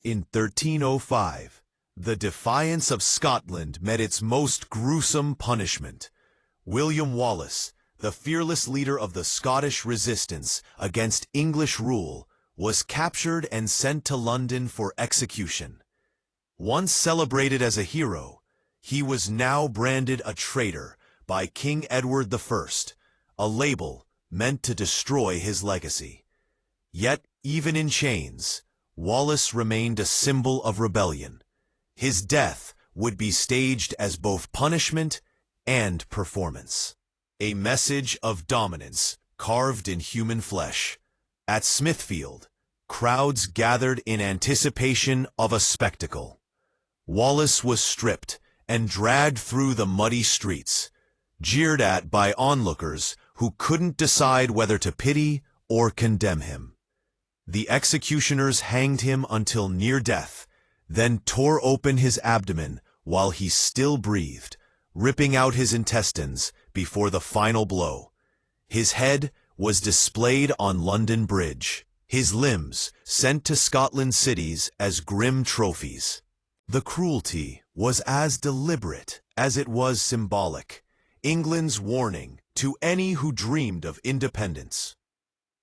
In 1305, the defiance of Scotland met its most gruesome punishment. William Wallace, the fearless leader of the Scottish resistance against English rule, was captured and sent to London for execution. Once celebrated as a hero, he was now branded a traitor by King Edward I, a label meant to destroy his legacy. Yet, even in chains, Wallace remained a symbol of rebellion. His death would be staged as both punishment and performance. A message of dominance carved in human flesh. At Smithfield, crowds gathered in anticipation of a spectacle. Wallace was stripped and dragged through the muddy streets, jeered at by onlookers who couldn't decide whether to pity or condemn him. The executioners hanged him until near death, then tore open his abdomen while he still breathed, ripping out his intestines before the final blow. His head was displayed on London Bridge, his limbs sent to Scotland's cities as grim trophies. The cruelty was as deliberate as it was symbolic, England's warning to any who dreamed of independence.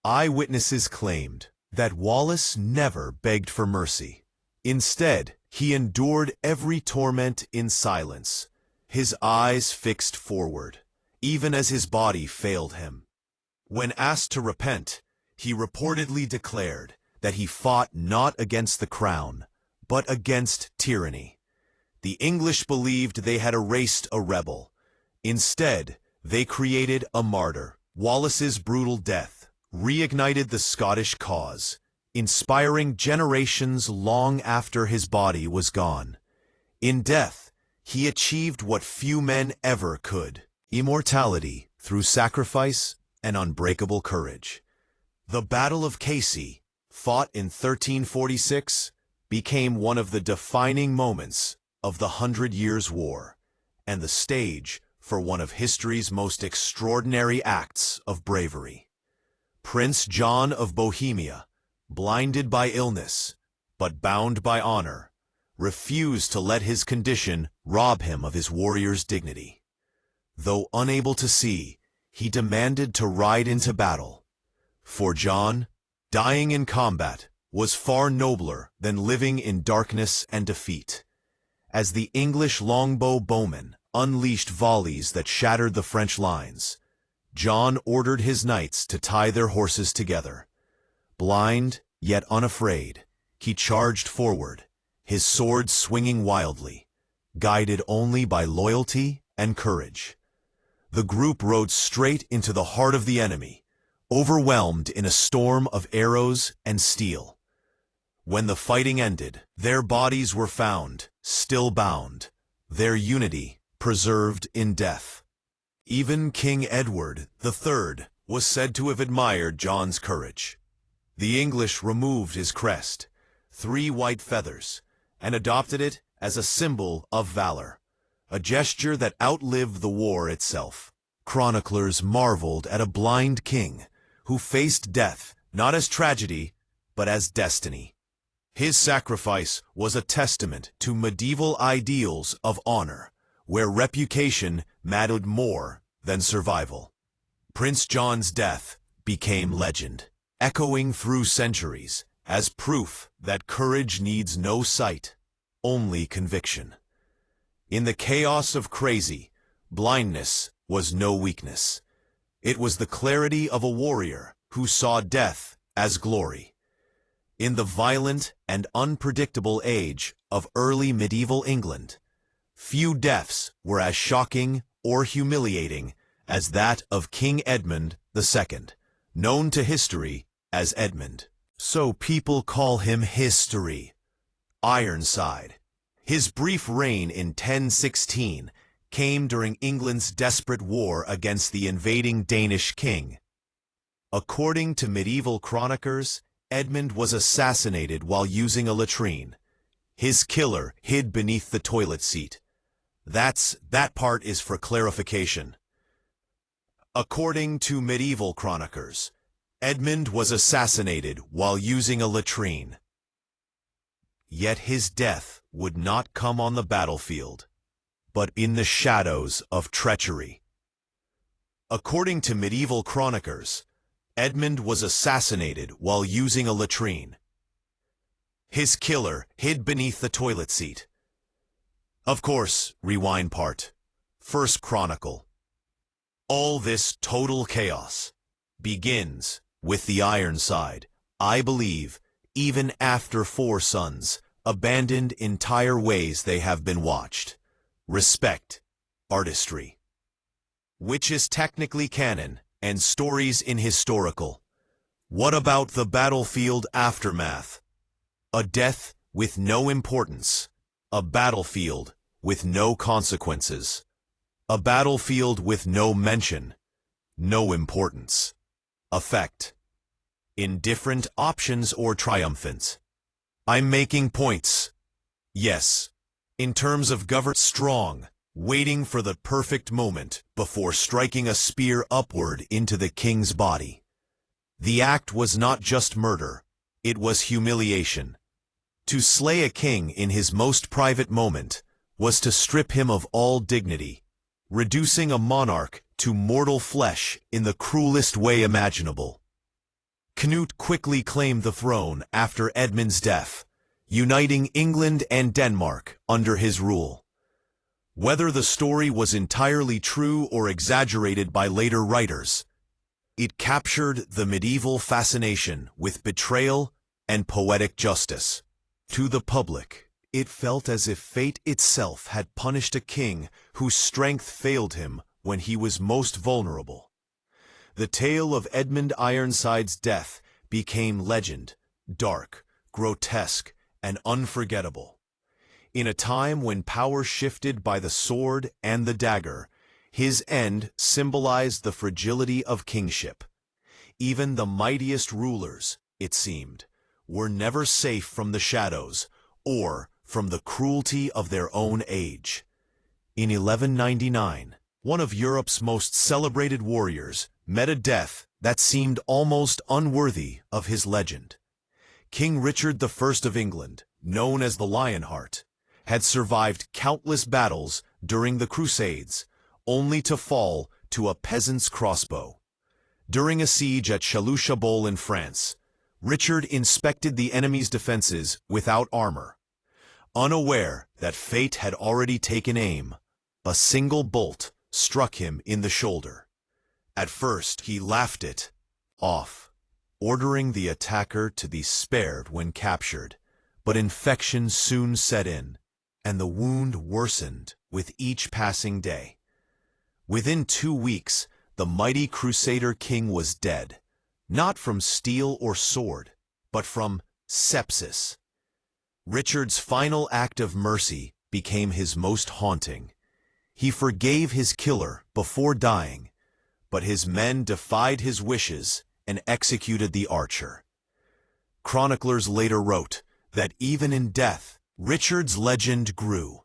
Eyewitnesses claimed that Wallace never begged for mercy. Instead, he endured every torment in silence, his eyes fixed forward, even as his body failed him. When asked to repent, he reportedly declared that he fought not against the crown, but against tyranny. The English believed they had erased a rebel. Instead, they created a martyr. Wallace's brutal death reignited the Scottish cause, inspiring generations long after his body was gone. In death, he achieved what few men ever could: immortality through sacrifice and unbreakable courage. The Battle of Castile, fought in 1346, became one of the defining moments of the 100 Years' War, and the stage for one of history's most extraordinary acts of bravery. Prince John of Bohemia, blinded by illness, but bound by honor, refused to let his condition rob him of his warrior's dignity. Though unable to see, he demanded to ride into battle. For John, dying in combat was far nobler than living in darkness and defeat. As the English longbow bowmen unleashed volleys that shattered the French lines, John ordered his knights to tie their horses together. Blind, yet unafraid, he charged forward, his sword swinging wildly, guided only by loyalty and courage. The group rode straight into the heart of the enemy, overwhelmed in a storm of arrows and steel. When the fighting ended, their bodies were found, still bound, their unity preserved in death. Even King Edward III was said to have admired John's courage. The English removed his crest, 3 white feathers, and adopted it as a symbol of valor, a gesture that outlived the war itself. Chroniclers marveled at a blind king who faced death not as tragedy, but as destiny. His sacrifice was a testament to medieval ideals of honor, where reputation mattered more than survival. Prince John's death became legend, echoing through centuries as proof that courage needs no sight, only conviction. In the chaos of crazy, blindness was no weakness. It was the clarity of a warrior who saw death as glory. In the violent and unpredictable age of early medieval England, few deaths were as shocking or humiliating as that of King Edmund II, known to history as Edmund. So people call him History. Ironside. His brief reign in 1016 came during England's desperate war against the invading Danish king. According to medieval chroniclers, Edmund was assassinated while using a latrine. His killer hid beneath the toilet seat. That part is for clarification. According to medieval chroniclers, Edmund was assassinated while using a latrine. Yet his death would not come on the battlefield, but in the shadows of treachery. According to medieval chroniclers, Edmund was assassinated while using a latrine. His killer hid beneath the toilet seat. Of course, rewind part. First Chronicle. All this total chaos begins with the Ironside, I believe, even after 4 sons abandoned entire ways they have been watched. Respect, artistry. Which is technically canon, and stories in historical. What about the battlefield aftermath? A death with no importance. A battlefield with no consequences. A battlefield with no mention. No importance. Effect. Indifferent options or triumphant. I'm making points. Yes. In terms of strong, waiting for the perfect moment before striking a spear upward into the king's body. The act was not just murder, it was humiliation. To slay a king in his most private moment was to strip him of all dignity, reducing a monarch to mortal flesh in the cruelest way imaginable. Canute quickly claimed the throne after Edmund's death, uniting England and Denmark under his rule. Whether the story was entirely true or exaggerated by later writers, it captured the medieval fascination with betrayal and poetic justice. To the public, it felt as if fate itself had punished a king whose strength failed him when he was most vulnerable. The tale of Edmund Ironside's death became legend, dark, grotesque, and unforgettable. In a time when power shifted by the sword and the dagger, his end symbolized the fragility of kingship. Even the mightiest rulers, it seemed, were never safe from the shadows or from the cruelty of their own age. In 1199, one of Europe's most celebrated warriors met a death that seemed almost unworthy of his legend. King Richard I of England, known as the Lionheart, had survived countless battles during the Crusades, only to fall to a peasant's crossbow. During a siege at Chaillot in France, Richard inspected the enemy's defenses without armor. Unaware that fate had already taken aim, a single bolt struck him in the shoulder. At first, he laughed it off, ordering the attacker to be spared when captured, but infection soon set in, and the wound worsened with each passing day. Within 2 weeks, the mighty Crusader king was dead, not from steel or sword, but from sepsis. Richard's final act of mercy became his most haunting. He forgave his killer before dying, but his men defied his wishes and executed the archer. Chroniclers later wrote that even in death, Richard's legend grew.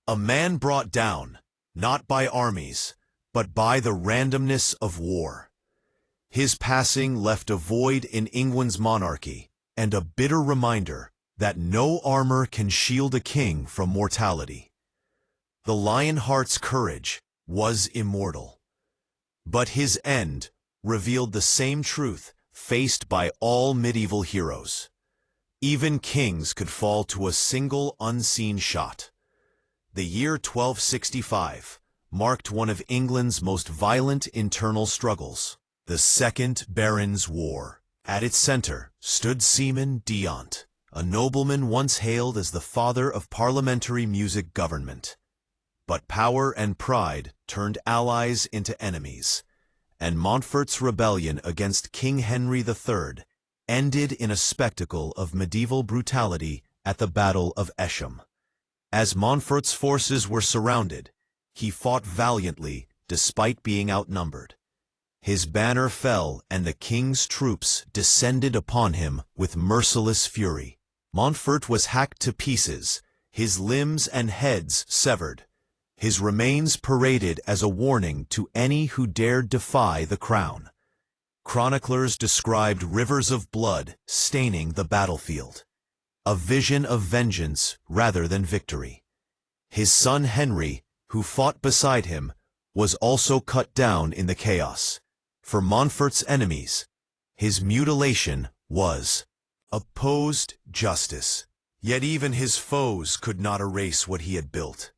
A man brought down, not by armies, but by the randomness of war. His passing left a void in England's monarchy and a bitter reminder that no armor can shield a king from mortality. The Lionheart's courage was immortal, but his end revealed the same truth faced by all medieval heroes. Even kings could fall to a single unseen shot. The year 1265 marked one of England's most violent internal struggles, the Second Barons' War. At its center stood Seaman D'Ont, a nobleman once hailed as the father of parliamentary music government. But power and pride turned allies into enemies, and Montfort's rebellion against King Henry III ended in a spectacle of medieval brutality at the Battle of Esham. As Montfort's forces were surrounded, he fought valiantly despite being outnumbered. His banner fell and the king's troops descended upon him with merciless fury. Montfort was hacked to pieces, his limbs and heads severed, his remains paraded as a warning to any who dared defy the crown. Chroniclers described rivers of blood staining the battlefield. a vision of vengeance rather than victory. His son Henry, who fought beside him, was also cut down in the chaos. For Montfort's enemies, his mutilation was opposed justice. Yet even his foes could not erase what he had built,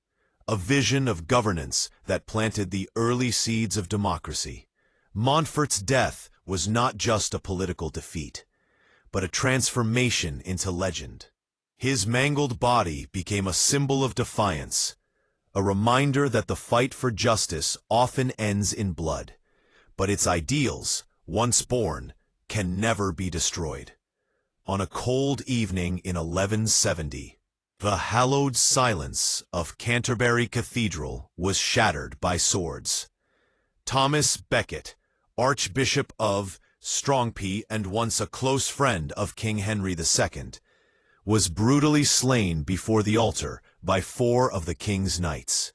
a vision of governance that planted the early seeds of democracy. Montfort's death was not just a political defeat, but a transformation into legend. His mangled body became a symbol of defiance, a reminder that the fight for justice often ends in blood, but its ideals, once born, can never be destroyed. On a cold evening in 1170, the hallowed silence of Canterbury Cathedral was shattered by swords. Thomas Becket, Archbishop of Longchamp and once a close friend of King Henry II, was brutally slain before the altar by 4 of the king's knights.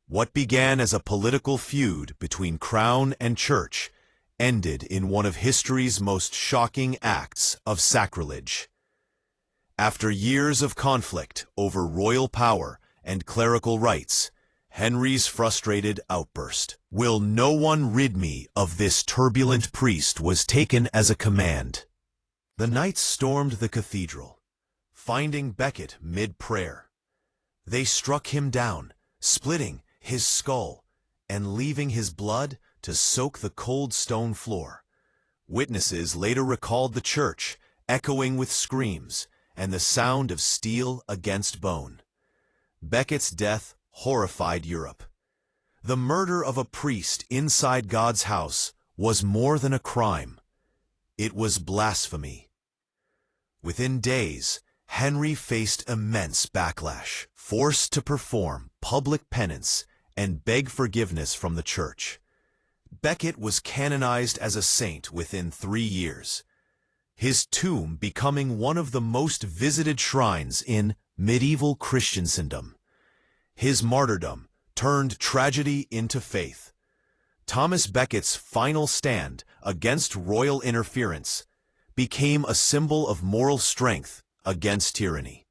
What began as a political feud between crown and church ended in one of history's most shocking acts of sacrilege. After years of conflict over royal power and clerical rights, Henry's frustrated outburst, "Will no one rid me of this turbulent priest?" was taken as a command. The knights stormed the cathedral, finding Becket mid-prayer. They struck him down, splitting his skull and leaving his blood to soak the cold stone floor. Witnesses later recalled the church, echoing with screams and the sound of steel against bone. Becket's death horrified Europe. The murder of a priest inside God's house was more than a crime. It was blasphemy. Within days, Henry faced immense backlash, forced to perform public penance and beg forgiveness from the church. Becket was canonized as a saint within 3 years, his tomb becoming one of the most visited shrines in medieval Christendom. His martyrdom turned tragedy into faith. Thomas Becket's final stand against royal interference became a symbol of moral strength against tyranny,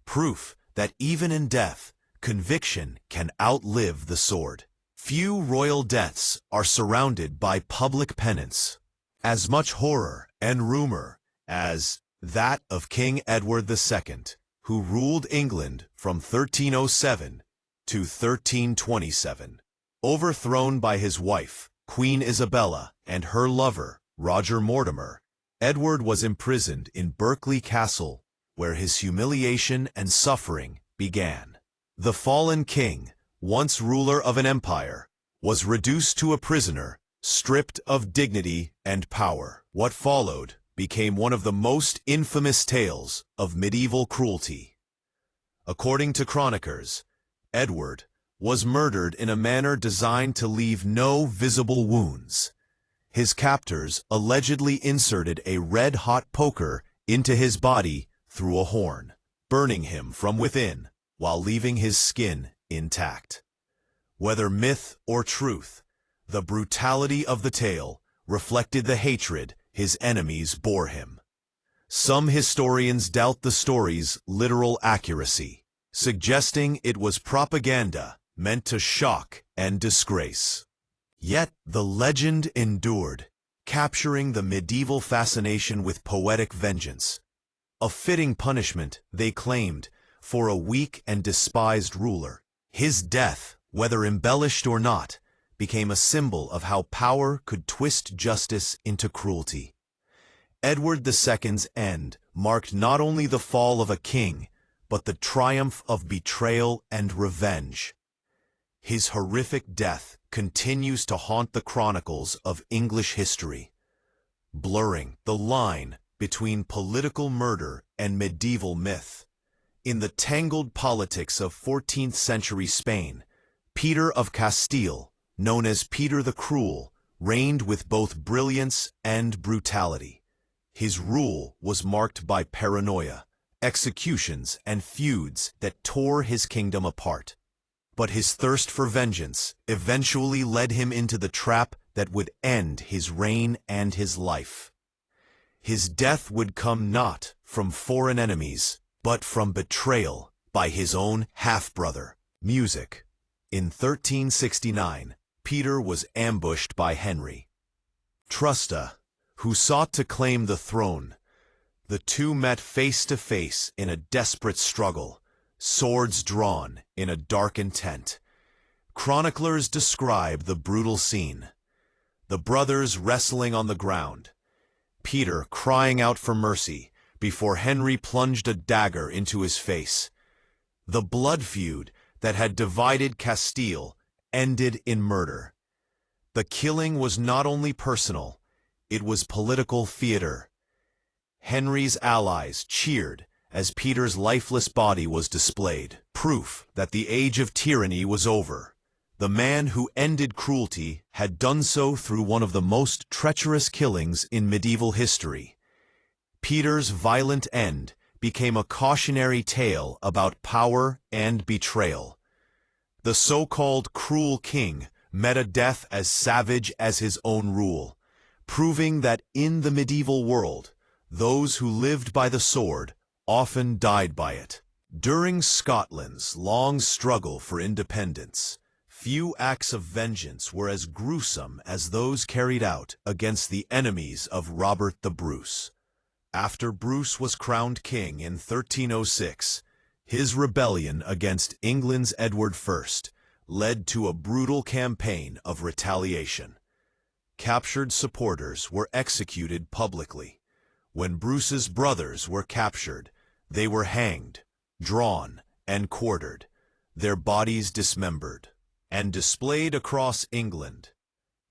proof that even in death, conviction can outlive the sword. Few royal deaths are surrounded by public penance. As much horror and rumor as that of King Edward II, who ruled England from 1307 to 1327. Overthrown by his wife, Queen Isabella, and her lover, Roger Mortimer, Edward was imprisoned in Berkeley Castle, where his humiliation and suffering began. The fallen king, once ruler of an empire, was reduced to a prisoner, stripped of dignity and power. What followed became one of the most infamous tales of medieval cruelty. According to chroniclers, Edward was murdered in a manner designed to leave no visible wounds. His captors allegedly inserted a red-hot poker into his body through a horn, burning him from within while leaving his skin intact. Whether myth or truth, the brutality of the tale reflected the hatred his enemies bore him. Some historians doubt the story's literal accuracy, suggesting it was propaganda meant to shock and disgrace. Yet the legend endured, capturing the medieval fascination with poetic vengeance. A fitting punishment, they claimed, for a weak and despised ruler. His death, whether embellished or not, became a symbol of how power could twist justice into cruelty. Edward II's end marked not only the fall of a king, but the triumph of betrayal and revenge. His horrific death continues to haunt the chronicles of English history, blurring the line between political murder and medieval myth. In the tangled politics of 14th-century Spain, Peter of Castile, known as Peter the Cruel, reigned with both brilliance and brutality. His rule was marked by paranoia, executions, and feuds that tore his kingdom apart. But his thirst for vengeance eventually led him into the trap that would end his reign and his life. His death would come not from foreign enemies, but from betrayal by his own half-brother. Music. In 1369, Peter was ambushed by Henry Trusta, who sought to claim the throne. The two met face to face in a desperate struggle, swords drawn in a darkened tent. Chroniclers describe the brutal scene. The brothers wrestling on the ground, Peter crying out for mercy before Henry plunged a dagger into his face. The blood feud that had divided Castile ended in murder. The killing was not only personal, it was political theater. Henry's allies cheered as Peter's lifeless body was displayed, proof that the age of tyranny was over. The man who ended cruelty had done so through one of the most treacherous killings in medieval history. Peter's violent end became a cautionary tale about power and betrayal. The so-called cruel king met a death as savage as his own rule, proving that in the medieval world, those who lived by the sword often died by it. During Scotland's long struggle for independence, few acts of vengeance were as gruesome as those carried out against the enemies of Robert the Bruce. After Bruce was crowned king in 1306, his rebellion against England's Edward I led to a brutal campaign of retaliation. Captured supporters were executed publicly. When Bruce's brothers were captured, they were hanged, drawn, and quartered, their bodies dismembered, and displayed across England.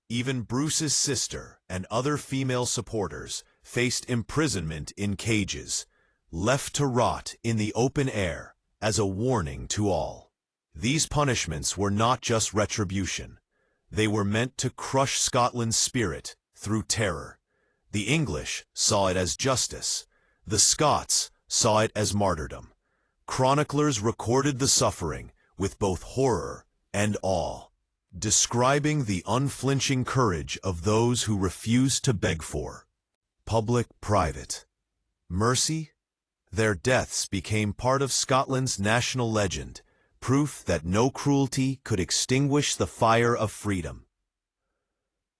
Even Bruce's sister and other female supporters faced imprisonment in cages, left to rot in the open air as a warning to all. These punishments were not just retribution. They were meant to crush Scotland's spirit through terror. The English saw it as justice. The Scots saw it as martyrdom. Chroniclers recorded the suffering with both horror and awe, describing the unflinching courage of those who refused to beg for public-private mercy. Their deaths became part of Scotland's national legend, proof that no cruelty could extinguish the fire of freedom.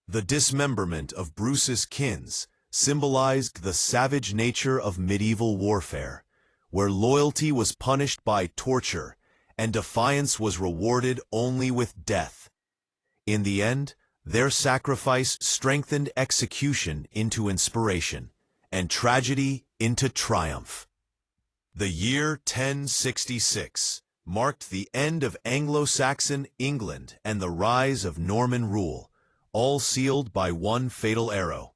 The dismemberment of Bruce's kins symbolized the savage nature of medieval warfare, where loyalty was punished by torture and defiance was rewarded only with death. In the end, their sacrifice strengthened execution into inspiration and tragedy into triumph. The year 1066 marked the end of Anglo-Saxon England and the rise of Norman rule, all sealed by one fatal arrow.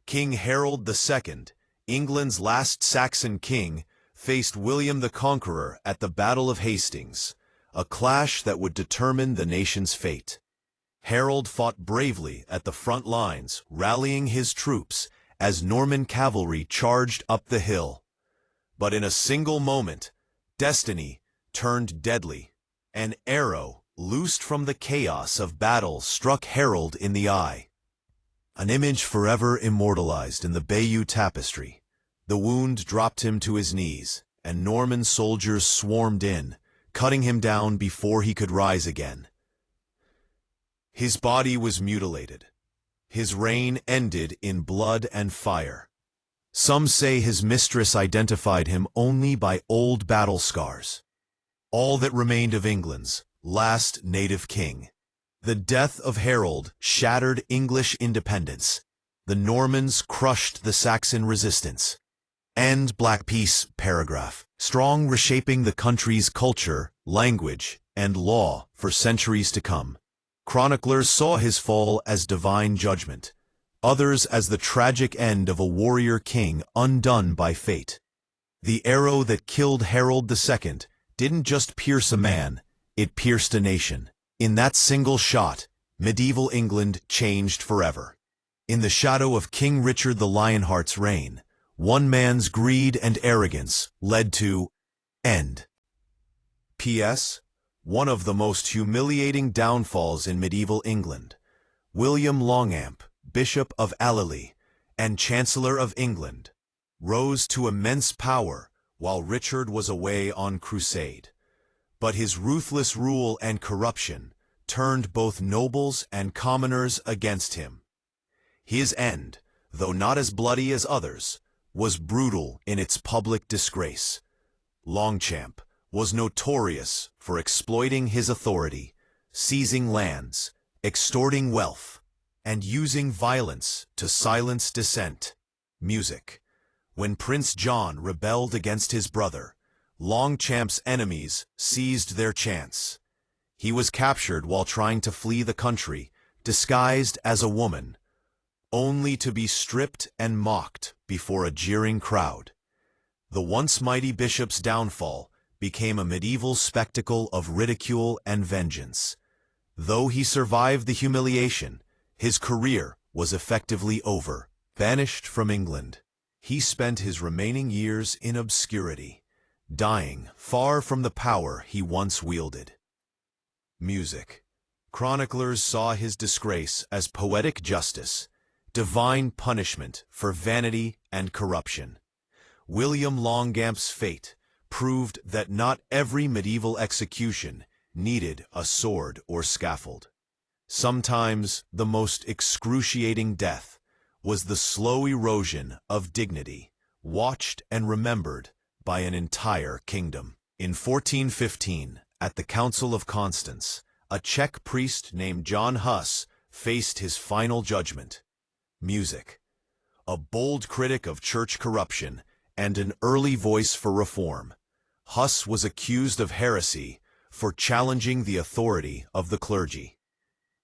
King Harold II, England's last Saxon king, faced William the Conqueror at the Battle of Hastings, a clash that would determine the nation's fate. Harold fought bravely at the front lines, rallying his troops as Norman cavalry charged up the hill. But in a single moment, destiny turned deadly. An arrow, loosed from the chaos of battle, struck Harold in the eye. An image forever immortalized in the Bayeux Tapestry. The wound dropped him to his knees, and Norman soldiers swarmed in, cutting him down before he could rise again. His body was mutilated. His reign ended in blood and fire. Some say his mistress identified him only by old battle scars. All that remained of England's last native king. The death of Harold shattered English independence. The Normans crushed the Saxon resistance. And Black Peace paragraph, strong reshaping the country's culture, language, and law for centuries to come. Chroniclers saw his fall as divine judgment, others as the tragic end of a warrior king undone by fate. The arrow that killed Harold II didn't just pierce a man, it pierced a nation. In that single shot, medieval England changed forever. In the shadow of King Richard the Lionheart's reign, one man's greed and arrogance led to end. P.S. One of the most humiliating downfalls in medieval England. William Longchamp, Bishop of Alleley, and Chancellor of England, rose to immense power while Richard was away on crusade. But his ruthless rule and corruption turned both nobles and commoners against him. His end, though not as bloody as others, was brutal in its public disgrace. Longchamp was notorious for exploiting his authority, seizing lands, extorting wealth, and using violence to silence dissent. Music. When Prince John rebelled against his brother, Longchamp's enemies seized their chance. He was captured while trying to flee the country, disguised as a woman, only to be stripped and mocked before a jeering crowd. The once mighty bishop's downfall became a medieval spectacle of ridicule and vengeance. Though he survived the humiliation, his career was effectively over. Banished from England, he spent his remaining years in obscurity, dying far from the power he once wielded. Music. Chroniclers saw his disgrace as poetic justice, divine punishment for vanity and corruption. William Longchamp's fate proved that not every medieval execution needed a sword or scaffold. Sometimes the most excruciating death was the slow erosion of dignity, watched and remembered by an entire kingdom. In 1415, at the Council of Constance, a Czech priest named John Huss faced his final judgment. Music. A bold critic of church corruption and an early voice for reform, Huss was accused of heresy for challenging the authority of the clergy.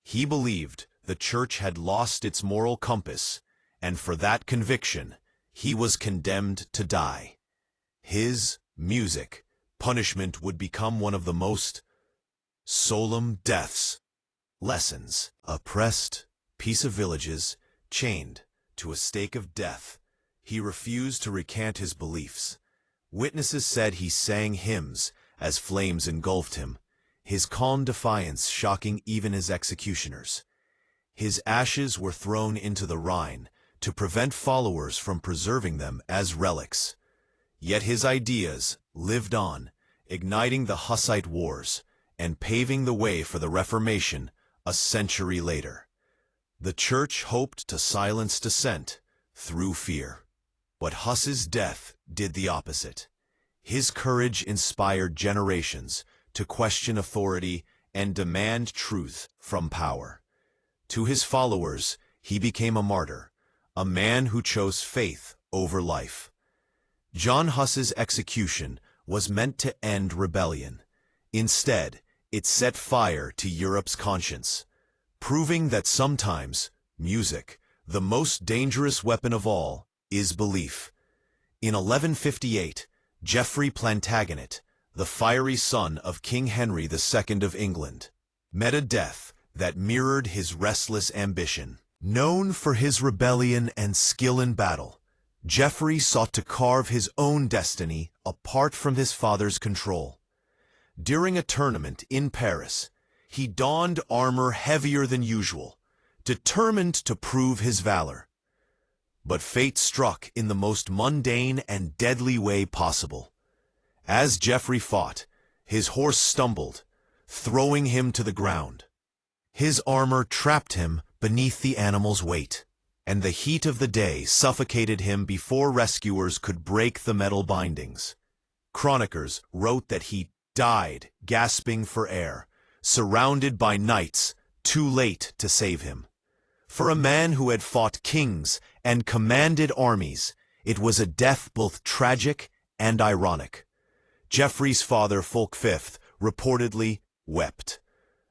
He believed the church had lost its moral compass, and for that conviction, he was condemned to die. His music punishment would become one of the most solemn deaths. Lessons. Oppressed, piece of villages, chained to a stake of death. He refused to recant his beliefs. Witnesses said he sang hymns as flames engulfed him, his calm defiance shocking even his executioners. His ashes were thrown into the Rhine to prevent followers from preserving them as relics. Yet his ideas lived on, igniting the Hussite Wars and paving the way for the Reformation a century later. The Church hoped to silence dissent through fear. But Huss's death did the opposite. His courage inspired generations to question authority and demand truth from power. To his followers, he became a martyr, a man who chose faith over life. John Huss's execution was meant to end rebellion. Instead, it set fire to Europe's conscience, proving that sometimes music, the most dangerous weapon of all, is belief. In 1158, Geoffrey Plantagenet, the fiery son of King Henry II of England, met a death that mirrored his restless ambition. Known for his rebellion and skill in battle, Geoffrey sought to carve his own destiny apart from his father's control. During a tournament in Paris, he donned armor heavier than usual, determined to prove his valor. But fate struck in the most mundane and deadly way possible. As Geoffrey fought, his horse stumbled, throwing him to the ground. His armor trapped him beneath the animal's weight, and the heat of the day suffocated him before rescuers could break the metal bindings. Chroniclers wrote that he died gasping for air, surrounded by knights, too late to save him. For a man who had fought kings and commanded armies, it was a death both tragic and ironic. Geoffrey's father, Fulk V, reportedly wept,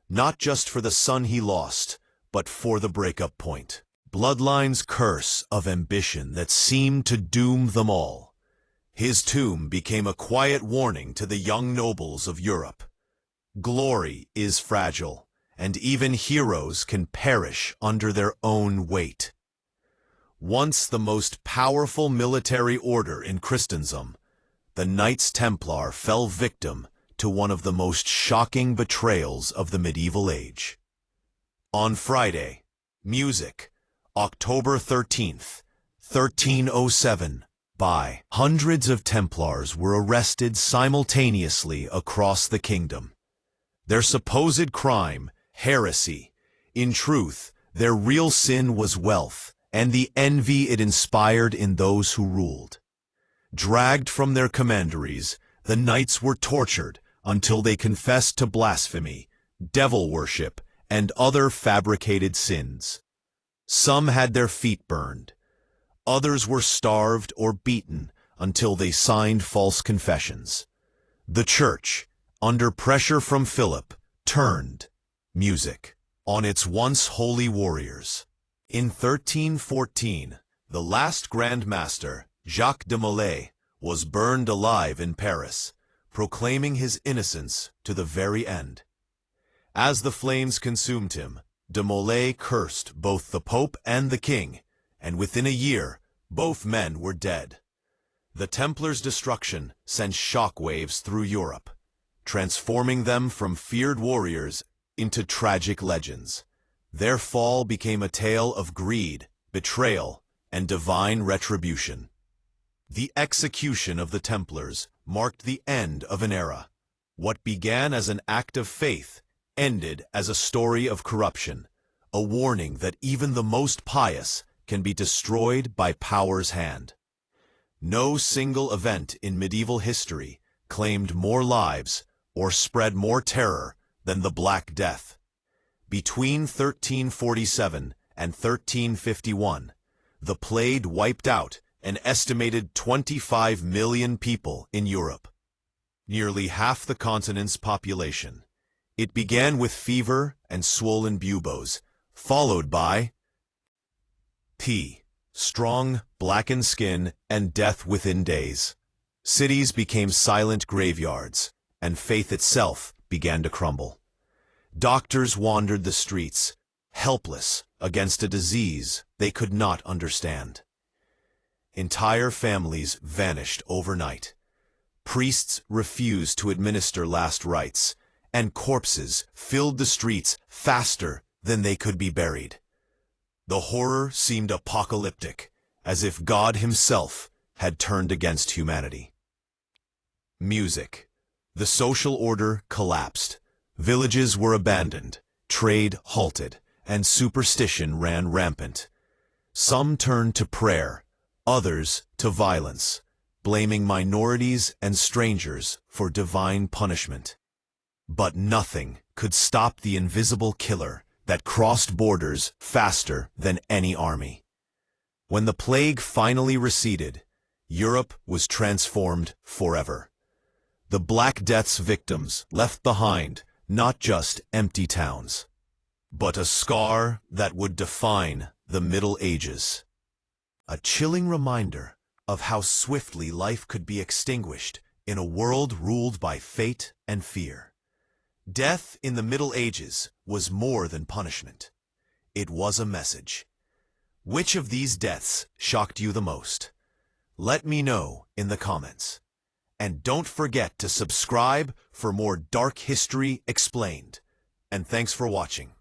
not just for the son he lost, but for the breakup point. Bloodline's curse of ambition that seemed to doom them all. His tomb became a quiet warning to the young nobles of Europe. Glory is fragile, and even heroes can perish under their own weight. Once the most powerful military order in Christendom, the Knights Templar fell victim to one of the most shocking betrayals of the medieval age. On Friday, music, October 13th, 1307. By hundreds of Templars were arrested simultaneously across the kingdom. Their supposed crime, heresy. In truth, their real sin was wealth, and the envy it inspired in those who ruled. Dragged from their commanderies, the knights were tortured until they confessed to blasphemy, devil worship, and other fabricated sins. Some had their feet burned. Others were starved or beaten until they signed false confessions. The Church, under pressure from Philip, turned music on its once holy warriors. In 1314, the last Grand Master, Jacques de Molay, was burned alive in Paris, proclaiming his innocence to the very end. As the flames consumed him, de Molay cursed both the Pope and the King, and within a year, both men were dead. The Templars' destruction sent shockwaves through Europe, transforming them from feared warriors into tragic legends. Their fall became a tale of greed, betrayal, and divine retribution. The execution of the Templars marked the end of an era. What began as an act of faith ended as a story of corruption, a warning that even the most pious can be destroyed by power's hand. No single event in medieval history claimed more lives or spread more terror than the Black Death. Between 1347 and 1351, the plague wiped out an estimated 25 million people in Europe, nearly half the continent's population. It began with fever and swollen buboes, followed by strong, blackened skin and death within days. Cities became silent graveyards, and faith itself began to crumble. Doctors wandered the streets, helpless against a disease they could not understand. Entire families vanished overnight. Priests refused to administer last rites, and corpses filled the streets faster than they could be buried. The horror seemed apocalyptic, as if God himself had turned against humanity. Music. The social order collapsed. Villages were abandoned, trade halted, and superstition ran rampant. Some turned to prayer, others to violence, blaming minorities and strangers for divine punishment. But nothing could stop the invisible killer that crossed borders faster than any army. When the plague finally receded, Europe was transformed forever. The Black Death's victims left behind not just empty towns, but a scar that would define the Middle Ages. A chilling reminder of how swiftly life could be extinguished in a world ruled by fate and fear. Death in the Middle Ages was more than punishment. It was a message. Which of these deaths shocked you the most? Let me know in the comments. And don't forget to subscribe for more Dark History Explained. And thanks for watching.